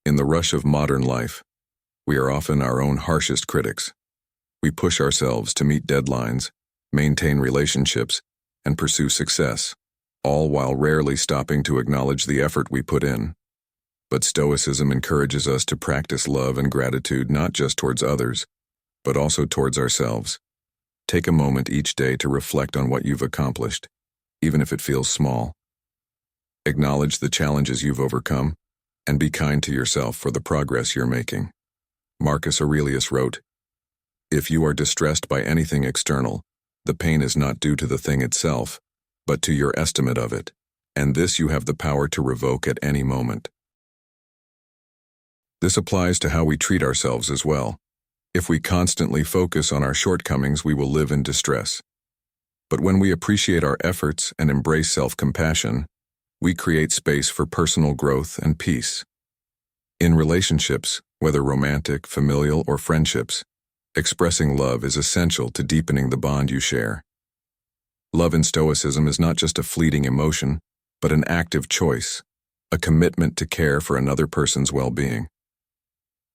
In the rush of modern life, we are often our own harshest critics. We push ourselves to meet deadlines, maintain relationships, and pursue success, all while rarely stopping to acknowledge the effort we put in. But Stoicism encourages us to practice love and gratitude not just towards others, but also towards ourselves. Take a moment each day to reflect on what you've accomplished, even if it feels small. Acknowledge the challenges you've overcome, and be kind to yourself for the progress you're making. Marcus Aurelius wrote, "If you are distressed by anything external, the pain is not due to the thing itself, but to your estimate of it, and this you have the power to revoke at any moment." This applies to how we treat ourselves as well. If we constantly focus on our shortcomings, we will live in distress. But when we appreciate our efforts and embrace self-compassion, we create space for personal growth and peace. In relationships, whether romantic, familial, or friendships, expressing love is essential to deepening the bond you share. Love in Stoicism is not just a fleeting emotion, but an active choice, a commitment to care for another person's well-being.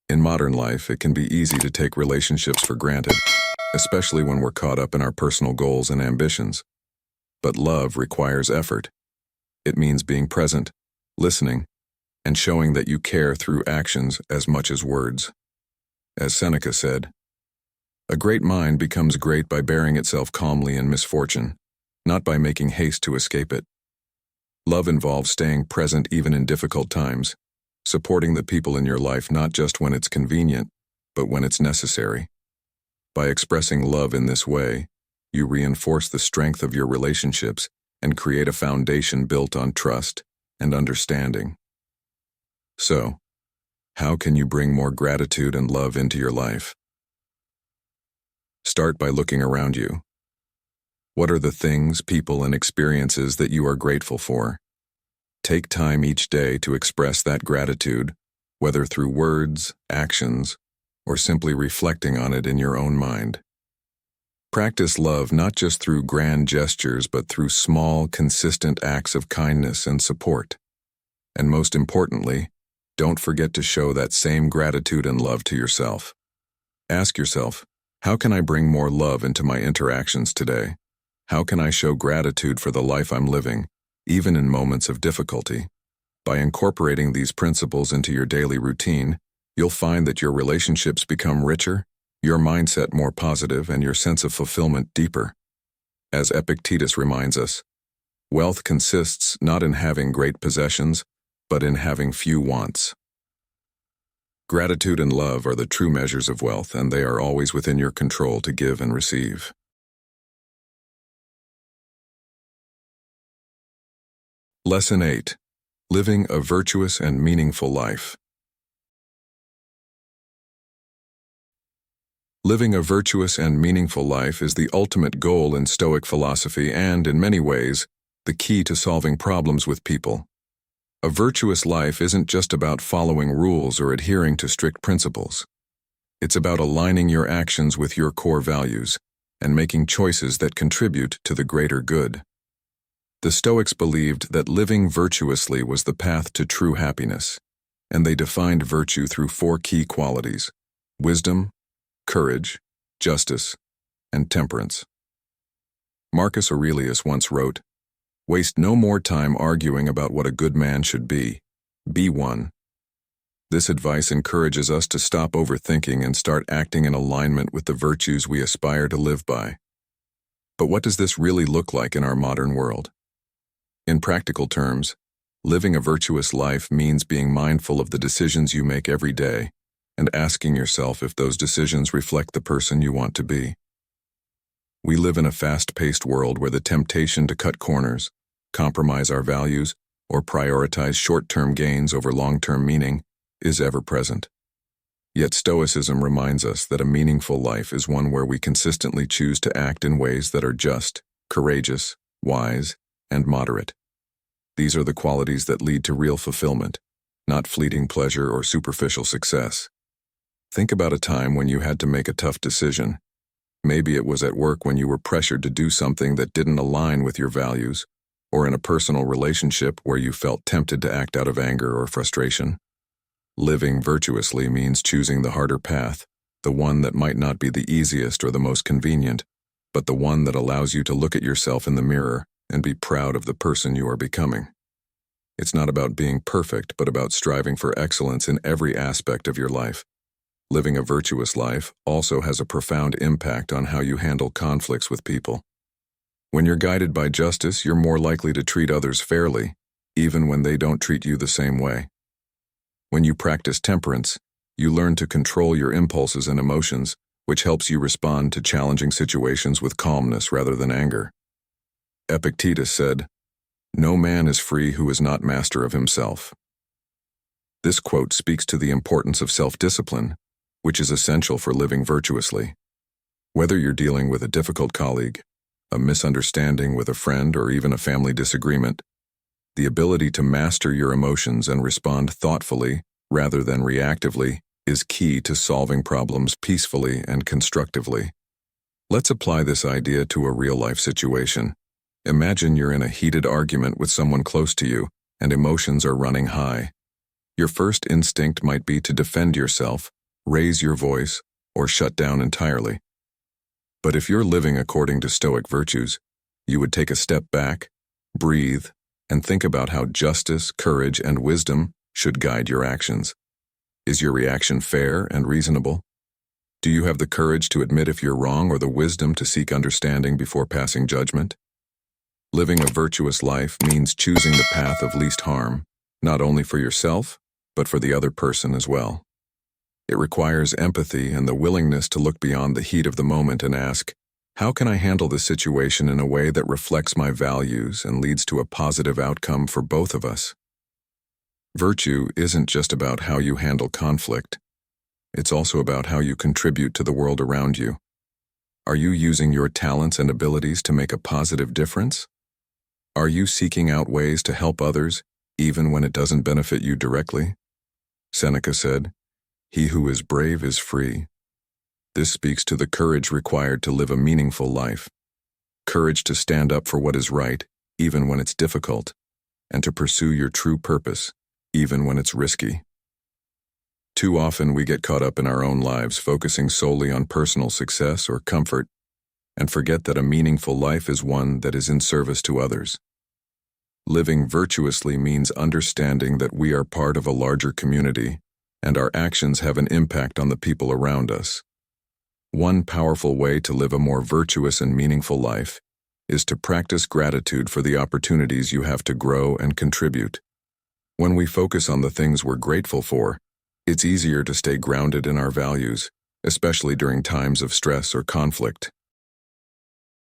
In modern life, it can be easy to take relationships for granted, especially when we're caught up in our personal goals and ambitions. But love requires effort. It means being present, listening, and showing that you care through actions as much as words. As Seneca said, "A great mind becomes great by bearing itself calmly in misfortune, not by making haste to escape it." Love involves staying present even in difficult times, supporting the people in your life not just when it's convenient, but when it's necessary. By expressing love in this way, you reinforce the strength of your relationships and create a foundation built on trust and understanding. So, how can you bring more gratitude and love into your life? Start by looking around you. What are the things, people, and experiences that you are grateful for? Take time each day to express that gratitude, whether through words, actions, or simply reflecting on it in your own mind. Practice love not just through grand gestures, but through small, consistent acts of kindness and support. And most importantly, don't forget to show that same gratitude and love to yourself. Ask yourself, how can I bring more love into my interactions today? How can I show gratitude for the life I'm living, even in moments of difficulty? By incorporating these principles into your daily routine, you'll find that your relationships become richer, your mindset more positive, and your sense of fulfillment deeper. As Epictetus reminds us, wealth consists not in having great possessions, but in having few wants. Gratitude and love are the true measures of wealth, and they are always within your control to give and receive. Lesson 8. Living a virtuous and meaningful life. Living a virtuous and meaningful life is the ultimate goal in Stoic philosophy and, in many ways, the key to solving problems with people. A virtuous life isn't just about following rules or adhering to strict principles. It's about aligning your actions with your core values and making choices that contribute to the greater good. The Stoics believed that living virtuously was the path to true happiness, and they defined virtue through 4 key qualities: wisdom, courage, justice, and temperance. Marcus Aurelius once wrote, "Waste no more time arguing about what a good man should be. Be one." This advice encourages us to stop overthinking and start acting in alignment with the virtues we aspire to live by. But what does this really look like in our modern world? In practical terms, living a virtuous life means being mindful of the decisions you make every day and asking yourself if those decisions reflect the person you want to be. We live in a fast-paced world where the temptation to cut corners, compromise our values, or prioritize short-term gains over long-term meaning is ever present. Yet Stoicism reminds us that a meaningful life is one where we consistently choose to act in ways that are just, courageous, wise, and moderate. These are the qualities that lead to real fulfillment, not fleeting pleasure or superficial success. Think about a time when you had to make a tough decision. Maybe it was at work when you were pressured to do something that didn't align with your values, or in a personal relationship where you felt tempted to act out of anger or frustration. Living virtuously means choosing the harder path, the one that might not be the easiest or the most convenient, but the one that allows you to look at yourself in the mirror and be proud of the person you are becoming. It's not about being perfect, but about striving for excellence in every aspect of your life. Living a virtuous life also has a profound impact on how you handle conflicts with people. When you're guided by justice, you're more likely to treat others fairly, even when they don't treat you the same way. When you practice temperance, you learn to control your impulses and emotions, which helps you respond to challenging situations with calmness rather than anger. Epictetus said, "No man is free who is not master of himself." This quote speaks to the importance of self-discipline, which is essential for living virtuously. Whether you're dealing with a difficult colleague, a misunderstanding with a friend, or even a family disagreement, the ability to master your emotions and respond thoughtfully rather than reactively is key to solving problems peacefully and constructively. Let's apply this idea to a real-life situation. Imagine you're in a heated argument with someone close to you, and emotions are running high. Your first instinct might be to defend yourself, raise your voice, or shut down entirely. But if you're living according to Stoic virtues, you would take a step back, breathe, and think about how justice, courage, and wisdom should guide your actions. Is your reaction fair and reasonable? Do you have the courage to admit if you're wrong or the wisdom to seek understanding before passing judgment? Living a virtuous life means choosing the path of least harm, not only for yourself, but for the other person as well. It requires empathy and the willingness to look beyond the heat of the moment and ask, how can I handle this situation in a way that reflects my values and leads to a positive outcome for both of us? Virtue isn't just about how you handle conflict. It's also about how you contribute to the world around you. Are you using your talents and abilities to make a positive difference? Are you seeking out ways to help others, even when it doesn't benefit you directly? Seneca said, "He who is brave is free." This speaks to the courage required to live a meaningful life. Courage to stand up for what is right, even when it's difficult, and to pursue your true purpose, even when it's risky. Too often we get caught up in our own lives, focusing solely on personal success or comfort, and forget that a meaningful life is one that is in service to others. Living virtuously means understanding that we are part of a larger community, and our actions have an impact on the people around us. One powerful way to live a more virtuous and meaningful life is to practice gratitude for the opportunities you have to grow and contribute. When we focus on the things we're grateful for, It's easier to stay grounded in our values, especially during times of stress or conflict.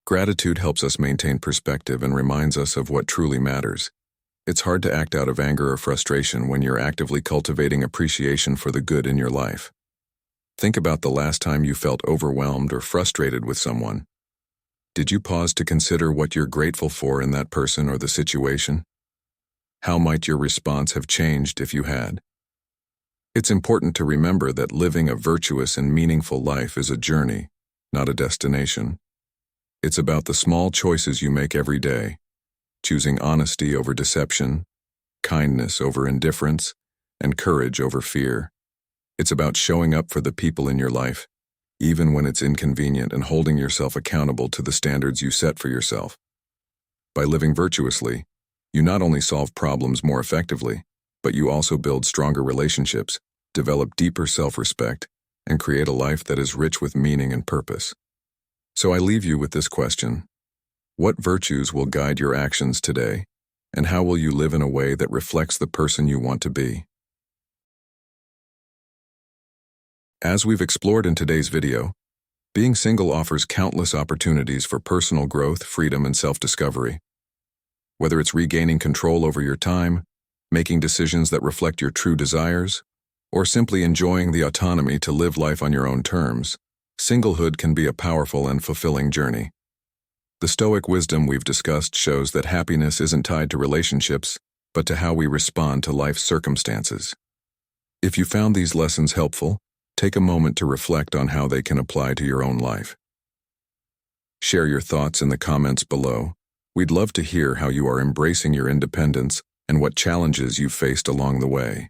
Gratitude helps us maintain perspective and reminds us of what truly matters. It's hard to act out of anger or frustration when you're actively cultivating appreciation for the good in your life. Think about the last time you felt overwhelmed or frustrated with someone. Did you pause to consider what you're grateful for in that person or the situation? How might your response have changed if you had? It's important to remember that living a virtuous and meaningful life is a journey, not a destination. It's about the small choices you make every day, choosing honesty over deception, kindness over indifference, and courage over fear. It's about showing up for the people in your life, even when it's inconvenient, and holding yourself accountable to the standards you set for yourself. By living virtuously, you not only solve problems more effectively, but you also build stronger relationships, develop deeper self-respect, and create a life that is rich with meaning and purpose. So I leave you with this question. What virtues will guide your actions today, and how will you live in a way that reflects the person you want to be? As we've explored in today's video, being single offers countless opportunities for personal growth, freedom, and self-discovery. Whether it's regaining control over your time, making decisions that reflect your true desires, or simply enjoying the autonomy to live life on your own terms, singlehood can be a powerful and fulfilling journey. The Stoic wisdom we've discussed shows that happiness isn't tied to relationships, but to how we respond to life's circumstances. If you found these lessons helpful, take a moment to reflect on how they can apply to your own life. Share your thoughts in the comments below. We'd love to hear how you are embracing your independence and what challenges you've faced along the way.